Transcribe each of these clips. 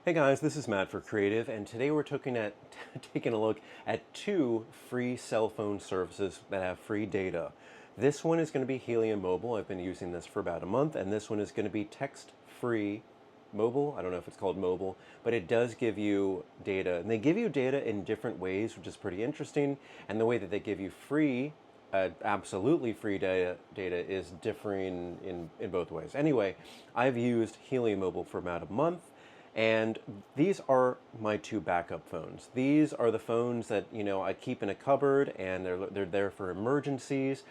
Hey guys, this is Matt for Creative, and today we're taking a look at two free cell phone services that have free data. This one is going to be Helium Mobile. I've been using this for about a month, and this one is going to be TEXTFREE Mobile. I don't know if it's called mobile, but it does give you data, and they give you data in different ways, which is pretty interesting. And the way that they give you free absolutely free data is differing in both ways. Anyway, I've used Helium Mobile for about a month, and these are my two backup phones. These are the phones that I keep in a cupboard, and they're there for emergencies.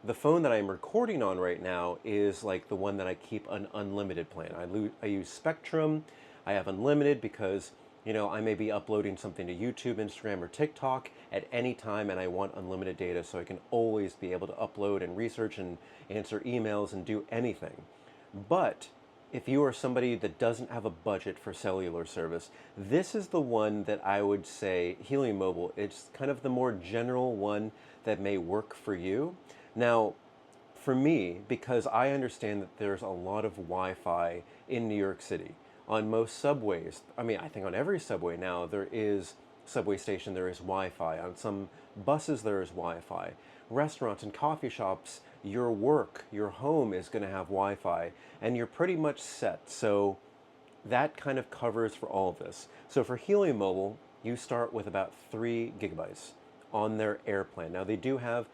The phone that I'm recording on right now is like the one that I keep an unlimited plan. I use Spectrum. I have unlimited because I may be uploading something to YouTube, Instagram, or TikTok at any time, and I want unlimited data so I can always be able to upload and research and answer emails and do anything. But if you are somebody that doesn't have a budget for cellular service, this is the one that I would say, Helium Mobile, it's kind of the more general one that may work for you. Now, for me, because I understand that there's a lot of Wi-Fi in New York City, on most subways, I think on every subway now, there is subway station, there is Wi-Fi. On some buses, there is Wi-Fi. Restaurants and coffee shops, your work, your home is going to have Wi-Fi, and you're pretty much set. So that kind of covers for all of this. So for Helium Mobile, you start with about 3 gigabytes on their Air plan. Now they do have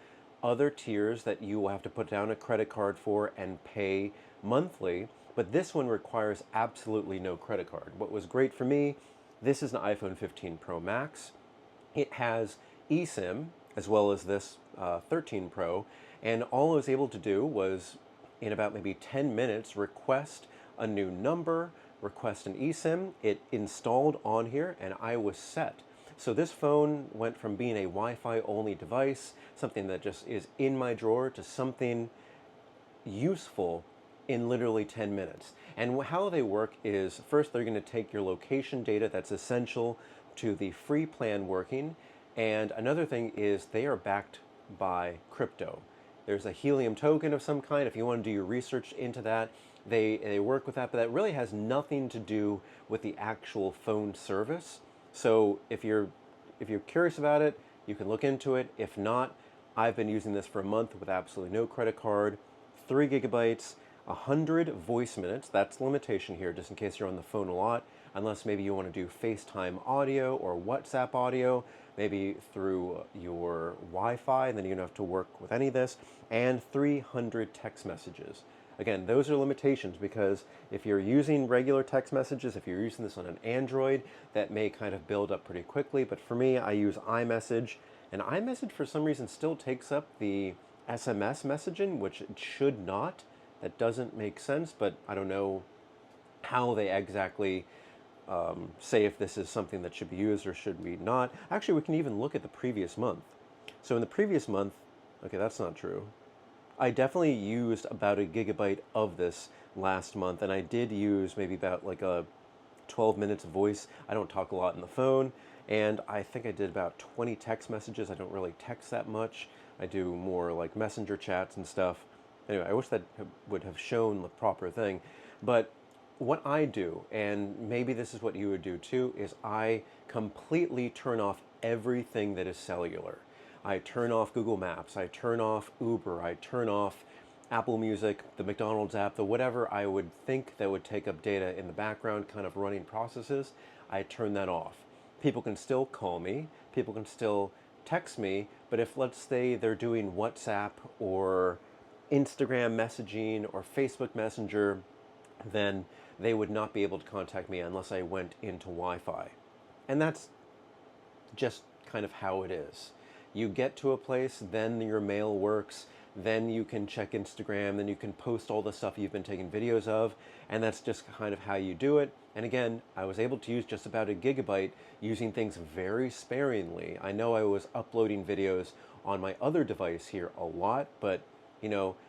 other tiers that you will have to put down a credit card for and pay monthly, but this one requires absolutely no credit card. What was great for me, this is an iPhone 15 Pro Max. It has eSIM as well as this 13 Pro, and all I was able to do was, in about maybe 10 minutes, request a new number, request an eSIM. It installed on here, and I was set. So this phone went from being a Wi-Fi only device, something that just is in my drawer, to something useful in literally 10 minutes. And how they work is, first they're going to take your location data that's essential to the free plan working, and another thing is they are backed by crypto. There's a Helium token of some kind. If you want to do your research into that, they work with that, but that really has nothing to do with the actual phone service. So if you're curious about it, you can look into it. If not, I've been using this for a month with absolutely no credit card, 3 gigabytes, 100 voice minutes. That's the limitation here, just in case you're on the phone a lot, unless maybe you want to do FaceTime audio or WhatsApp audio, maybe through your Wi-Fi, and then you don't have to work with any of this, and 300 text messages. Again, those are limitations because if you're using regular text messages, if you're using this on an Android, that may kind of build up pretty quickly. But for me, I use iMessage, and iMessage for some reason still takes up the SMS messaging, which it should not. That doesn't make sense, but I don't know how they exactly say if this is something that should be used or should be not. Actually, we can even look at the previous month. So in the previous month, okay, that's not true. I definitely used about a gigabyte of this last month, and I did use maybe about like a 12 minutes of voice. I don't talk a lot on the phone, and I think I did about 20 text messages. I don't really text that much. I do more like messenger chats and stuff. Anyway, I wish that would have shown the proper thing. But what I do, and maybe this is what you would do too, is I completely turn off everything that is cellular. I turn off Google Maps, I turn off Uber, I turn off Apple Music, the McDonald's app, the whatever I would think that would take up data in the background, kind of running processes, I turn that off. People can still call me, people can still text me, but if, let's say, they're doing WhatsApp or Instagram messaging or Facebook Messenger, then they would not be able to contact me unless I went into Wi-Fi. And that's just kind of how it is. You get to a place, then your mail works, then you can check Instagram, then you can post all the stuff you've been taking videos of, and that's just kind of how you do it. And again, I was able to use just about a gigabyte using things very sparingly. I know I was uploading videos on my other device here a lot, but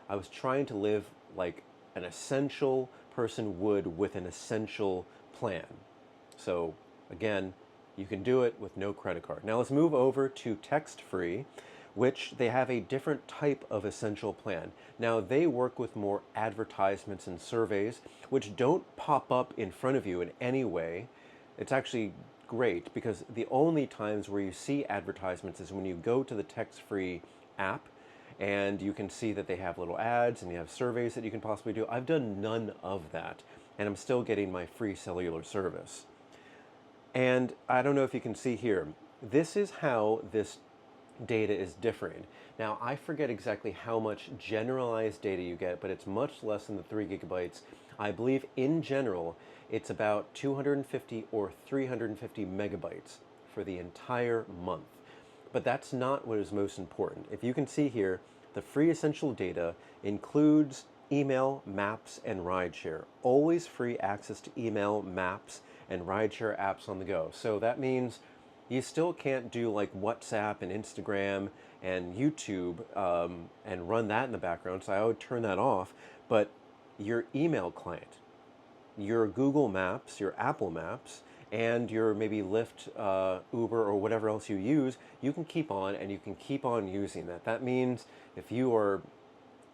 I was trying to live like an essential person would with an essential plan. So again, you can do it with no credit card. Now let's move over to TEXTFREE, which they have a different type of essential plan. Now they work with more advertisements and surveys, which don't pop up in front of you in any way. It's actually great because the only times where you see advertisements is when you go to the TextFree app and you can see that they have little ads and you have surveys that you can possibly do. I've done none of that, and I'm still getting my free cellular service. And I don't know if you can see here, this is how this data is differing. Now, I forget exactly how much generalized data you get, but it's much less than the 3 gigabytes. I believe in general, it's about 250 or 350 megabytes for the entire month. But that's not what is most important. If you can see here, the free essential data includes email, maps, and rideshare. Always free access to email, maps, and rideshare apps on the go. So that means you still can't do like WhatsApp and Instagram and YouTube and run that in the background, so I would turn that off. But your email client, your Google Maps, your Apple Maps, and your maybe Lyft, Uber, or whatever else you use, you can keep on and you can keep on using that. That means if you are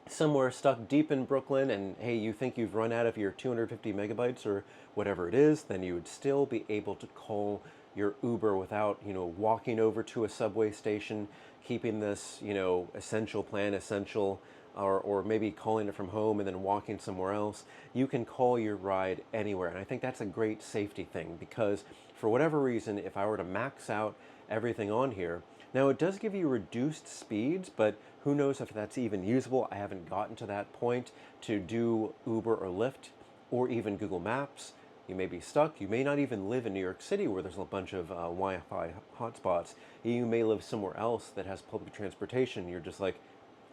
somewhere stuck deep in Brooklyn and hey, you think you've run out of your 250 megabytes or whatever it is, then you would still be able to call your Uber without, walking over to a subway station, keeping this, essential plan essential, or maybe calling it from home and then walking somewhere else. You can call your ride anywhere. And I think that's a great safety thing because for whatever reason, if I were to max out everything on here, now it does give you reduced speeds, but who knows if that's even usable. I haven't gotten to that point to do Uber or Lyft or even Google Maps. You may be stuck. You may not even live in New York City where there's a bunch of Wi-Fi hotspots. You may live somewhere else that has public transportation. You're just like,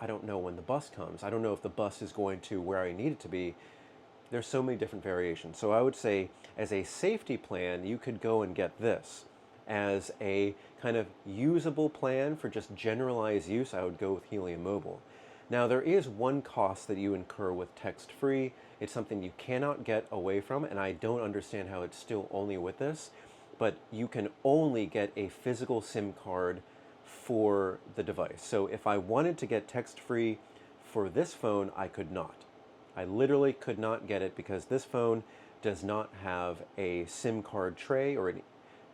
I don't know when the bus comes. I don't know if the bus is going to where I need it to be. There's so many different variations. So I would say as a safety plan, you could go and get this. As a kind of usable plan for just generalized use, I would go with Helium Mobile. Now there is one cost that you incur with TextFree. It's something you cannot get away from, and I don't understand how it's still only with this, but you can only get a physical SIM card for the device. So if I wanted to get TextFree for this phone, I could not. I literally could not get it because this phone does not have a SIM card tray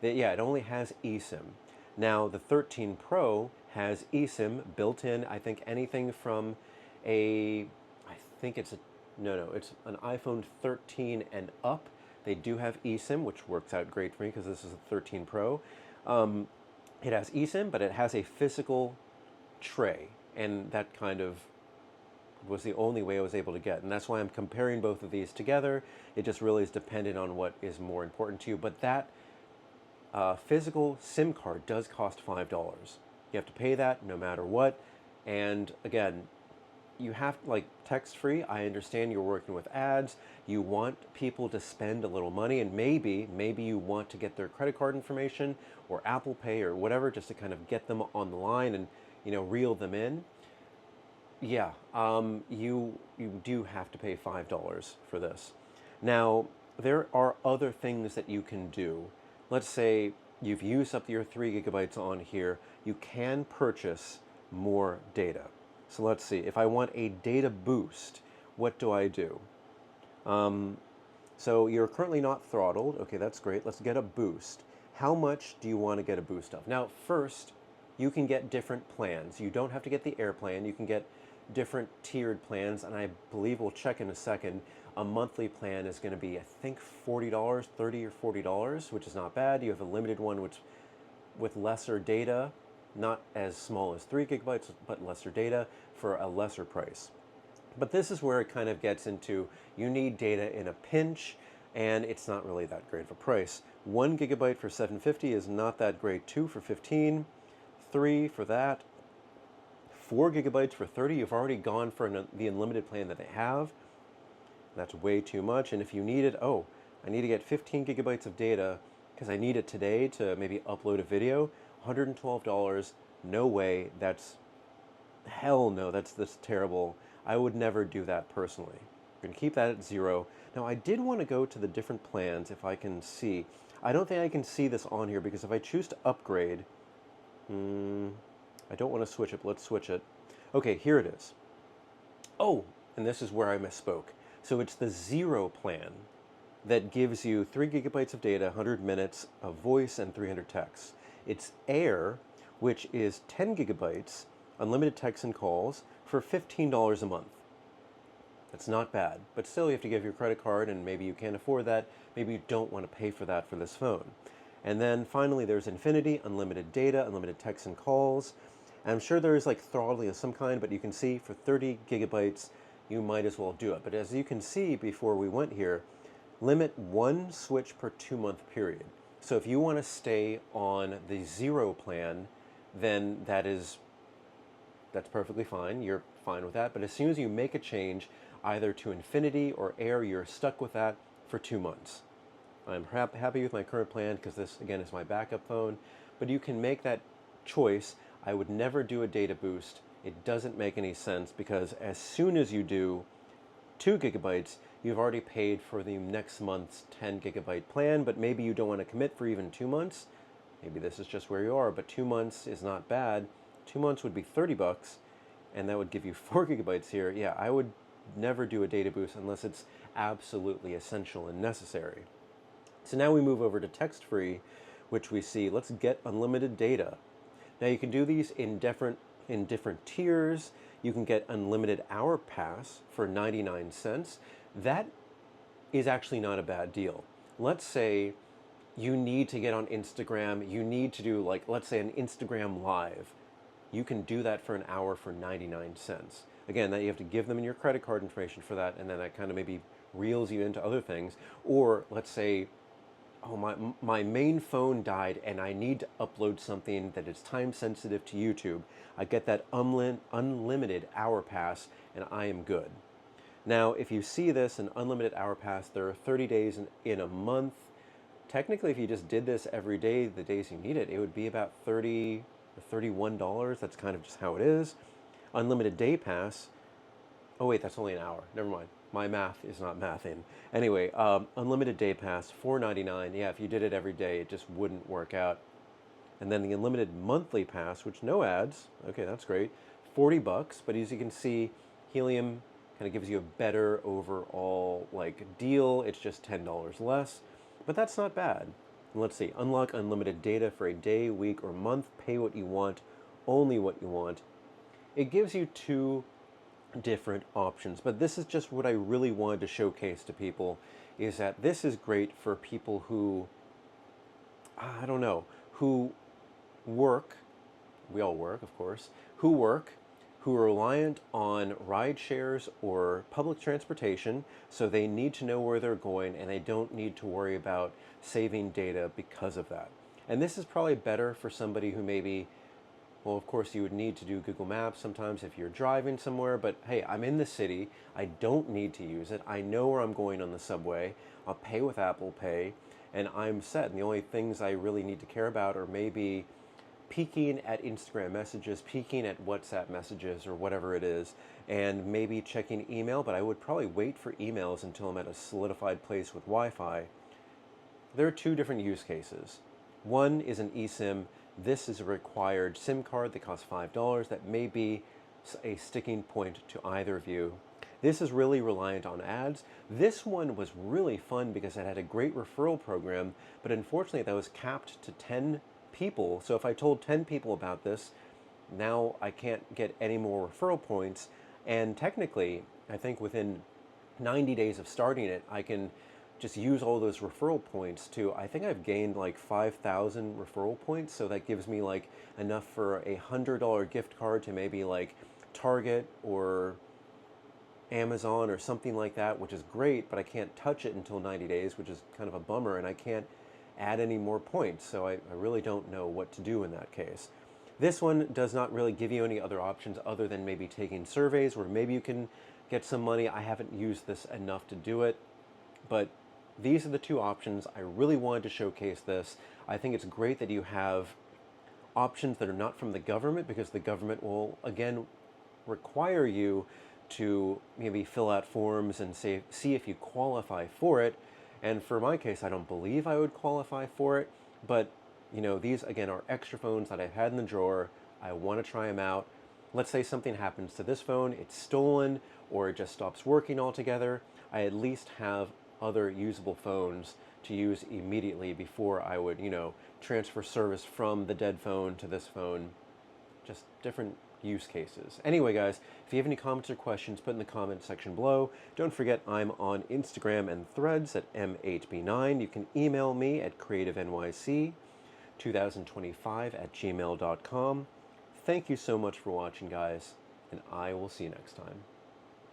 it only has eSIM. Now the 13 Pro has eSIM built in. I think anything from it's an iPhone 13 and up. They do have eSIM, which works out great for me because this is a 13 Pro. It has eSIM, but it has a physical tray, and that kind of was the only way I was able to get. And that's why I'm comparing both of these together. It just really is dependent on what is more important to you. But that physical SIM card does cost $5. You have to pay that no matter what. And again, you have, like TextFree, I understand you're working with ads. You want people to spend a little money, and maybe you want to get their credit card information or Apple Pay or whatever just to kind of get them on the line and, reel them in. Yeah, you do have to pay $5 for this. Now, there are other things that you can do. Let's say you've used up your 3 gigabytes on here. You can purchase more data. So let's see, if I want a data boost, what do I do? So you're currently not throttled. Okay, that's great. Let's get a boost. How much do you want to get a boost of? Now, first, you can get different plans. You don't have to get the Air plan. You can get different tiered plans, and I believe we'll check in a second. A monthly plan is going to be, I think, $40, $30 or $40, which is not bad. You have a limited one which with lesser data, not as small as 3 gigabytes, but lesser data for a lesser price. But this is where it kind of gets into you need data in a pinch, and it's not really that great of a price. 1 gigabyte for $7.50 is not that great. 2 for $15, 3 for that, 4 gigabytes for $30. You've already gone for the unlimited plan that they have. That's way too much. And if you need it, I need to get 15 gigabytes of data because I need it today to maybe upload a video. $112, no way. Hell no, that's terrible. I would never do that personally. I'm gonna keep that at 0. Now I did want to go to the different plans if I can see. I don't think I can see this on here because if I choose to upgrade, I don't want to switch it, but let's switch it. Okay, here it is. Oh, and this is where I misspoke. So it's the 0 plan. that gives you 3 gigabytes of data, 100 minutes of voice, and 300 texts. It's Air, which is 10 gigabytes, unlimited texts and calls for $15 a month. That's not bad, but still you have to give your credit card, and maybe you can't afford that. Maybe you don't want to pay for that for this phone. And then finally there's Infinity, unlimited data, unlimited texts and calls. And I'm sure there is like throttling of some kind, but you can see for 30 gigabytes, you might as well do it. But as you can see before we went here, limit one switch per 2-month period. So if you want to stay on the 0 plan, then that's perfectly fine. You're fine with that. But as soon as you make a change, either to Infinity or Air, you're stuck with that for 2 months. I'm happy with my current plan because this, again, is my backup phone. But you can make that choice. I would never do a data boost. It doesn't make any sense because as soon as you do 2 gigabytes, you've already paid for the next month's 10 gigabyte plan, but maybe you don't want to commit for even 2 months. Maybe this is just where you are, but 2 months is not bad. 2 months would be $30, and that would give you 4 gigabytes here. Yeah, I would never do a data boost unless it's absolutely essential and necessary. So now we move over to TEXTFREE, which we see, let's get unlimited data. Now you can do these in different tiers. You can get unlimited hour pass for 99 cents. That is actually not a bad deal. Let's say you need to get on Instagram, you need to do, like, let's say an Instagram live. You can do that for an hour for 99 cents. Again, that you have to give them your credit card information for that, and then that kind of maybe reels you into other things. Or let's say, oh, my main phone died and I need to upload something that is time sensitive to YouTube. I get that unlimited hour pass and I am good. Now, if you see this, an unlimited hour pass, there are 30 days in a month. Technically, if you just did this every day, the days you need it, it would be about $30 or $31. That's kind of just how it is. Unlimited day pass. Oh wait, that's only an hour. Never mind. My math is not mathing. Anyway, unlimited day pass, $4.99. Yeah, if you did it every day, it just wouldn't work out. And then the unlimited monthly pass, which no ads. Okay, that's great. $40. But as you can see, Helium kind of gives you a better overall like deal. It's just $10 less, but that's not bad. And let's see, unlock unlimited data for a day, week, or month. Pay what you want, only what you want. It gives you 2 different options, but this is just what I really wanted to showcase to people, is that this is great for people who, I don't know, who work, we all work, of course, who are reliant on ride shares or public transportation, so they need to know where they're going and they don't need to worry about saving data because of that. And this is probably better for somebody who maybe, well, of course, you would need to do Google Maps sometimes if you're driving somewhere, but hey, I'm in the city. I don't need to use it. I know where I'm going on the subway. I'll pay with Apple Pay, and I'm set. And the only things I really need to care about are maybe peeking at Instagram messages, peeking at WhatsApp messages, or whatever it is, and maybe checking email, but I would probably wait for emails until I'm at a solidified place with Wi-Fi. There are 2 different use cases. One is an eSIM. This is a required SIM card that costs $5. That may be a sticking point to either of you. This is really reliant on ads. This one was really fun because it had a great referral program, but unfortunately that was capped to 10 people. So if I told 10 people about this, now I can't get any more referral points. And technically, I think within 90 days of starting it, I can just use all those referral points to, I think I've gained like 5,000 referral points. So that gives me like enough for a $100 gift card to maybe like Target or Amazon or something like that, which is great, but I can't touch it until 90 days, which is kind of a bummer, and I can't add any more points. So I really don't know what to do in that case. This one does not really give you any other options other than maybe taking surveys where maybe you can get some money. I haven't used this enough to do it, but these are the 2 options. I really wanted to showcase this. I think it's great that you have options that are not from the government, because the government will, again, require you to maybe fill out forms and see if you qualify for it. And for my case, I don't believe I would qualify for it, but you know, these again are extra phones that I've had in the drawer. I want to try them out. Let's say something happens to this phone, it's stolen, or it just stops working altogether. I at least have other usable phones to use immediately before I would, transfer service from the dead phone to this phone. Just different use cases. Anyway, guys, if you have any comments or questions, put in the comment section below. Don't forget, I'm on Instagram and Threads at M8B9. You can email me at creativenyc2025@gmail.com. Thank you so much for watching, guys, and I will see you next time.